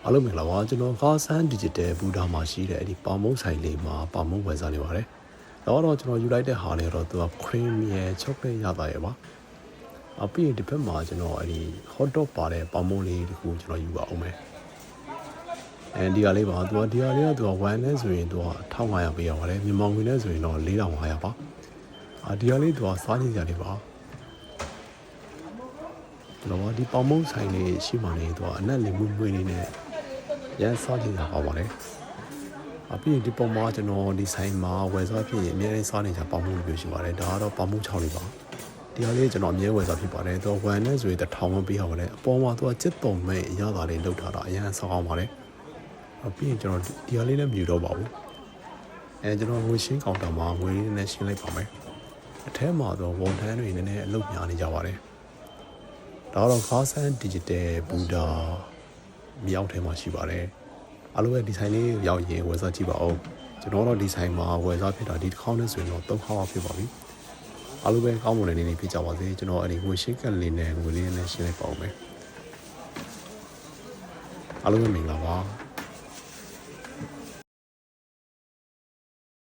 အားလုံးမင်္ဂလာပါကျွန်တော်ကားဆန်း digital ဘူဒါမှာရှိတဲ့အဲ့ဒီပေါင်မုံဆိုင်လေးမှာပေါင်မုံဝယ်စားနေပါတယ်။တော့ကျွန်တော်ယူလိုက်တဲ့ဟာလေးတော့သူက cream ရဲ့ chocolate ရတာရပါ။ပြီးရင်ဒီဘက်မှာကျွန်တော်အဲ့ဒီ hot dog ပါတဲ့ပေါင်မုံလေးတခုကျွန်တော်ယူပါအောင်မယ်။ဒီဟာလေးပါသူကဒီဟာလေးကသူက1နဲ့ဆိုရင်သူက1500ပေးရပါတယ်။မြန်မာငွေနဲ့ဆိုရင်တော့4500ပါ။ဒီဟာလေးသူကစားနေကြတယ်ပါ။ကျွန်တော်ဒီပေါင်မုံဆိုင်လေးရှိမှနေသူကအနက်လေးမွေးမွေးလေးနဲ့ရန်စားကြည့်တာပါပါလေ။ပြီးရင်ဒီပုံမှာကျွန်တော်ဒီဆိုင်မှာဝယ်စားဖြစ်ရင်အများကြီးစားနေကြပေါင်မှုမျိုးရှိပါတယ်။ဒါကတော့ပေါင်မှု6လေးပါ။ဒီဟာလေးကျွန်တော်အများဝယ်စားဖြစ်ပါတယ်။သူက1နဲ့ဆိုရင်1000ဝန်းပေးရပါတယ်။အပေါ်မှာသူကစစ်တုံမဲ့အရသာလေးလောက်ထားတာအရန်ဆောင်းအောင်ပါလေ။ပြီးရင်ကျွန်တော်ဒီဟာလေးလည်းမြူတော့ပါဘူး။ကျွန်တော်ငွေရှင်းကောင်တာမှာငွေလေးနဲ့ရှင်းလိုက်ပါမယ်။အထဲမှာတော့ဝန်ထမ်းတွေနည်းနည်းအလုပ်များနေကြပါတယ်။ဒါတော့ကားဆန်း digital ဘူဒါမြောက်ထဲမှာရှိပါတယ်အားလုံးပဲဒီဆိုင်လေးရောက်ရင်ဝယ်စားကြည့်ပါဦးကျွန်တော်တို့ဒီဆိုင်မှာဝယ်စားဖြစ်တာဒီတစ်ခေါက်နဲ့ဆိုရင်တော့3ခေါက်ဖြစ်ပါပြီအားလုံးပဲကောင်းမွန်တဲ့နေ့လေးဖြစ်ကြပါစေကျွန်တော်အဲ့ဒီငွေရှင်းကလေးနဲ့ငွေလေးနဲ့ရှင်းလိုက်ပါဦးမယ်အားလုံးပဲမင်္ဂလာပါ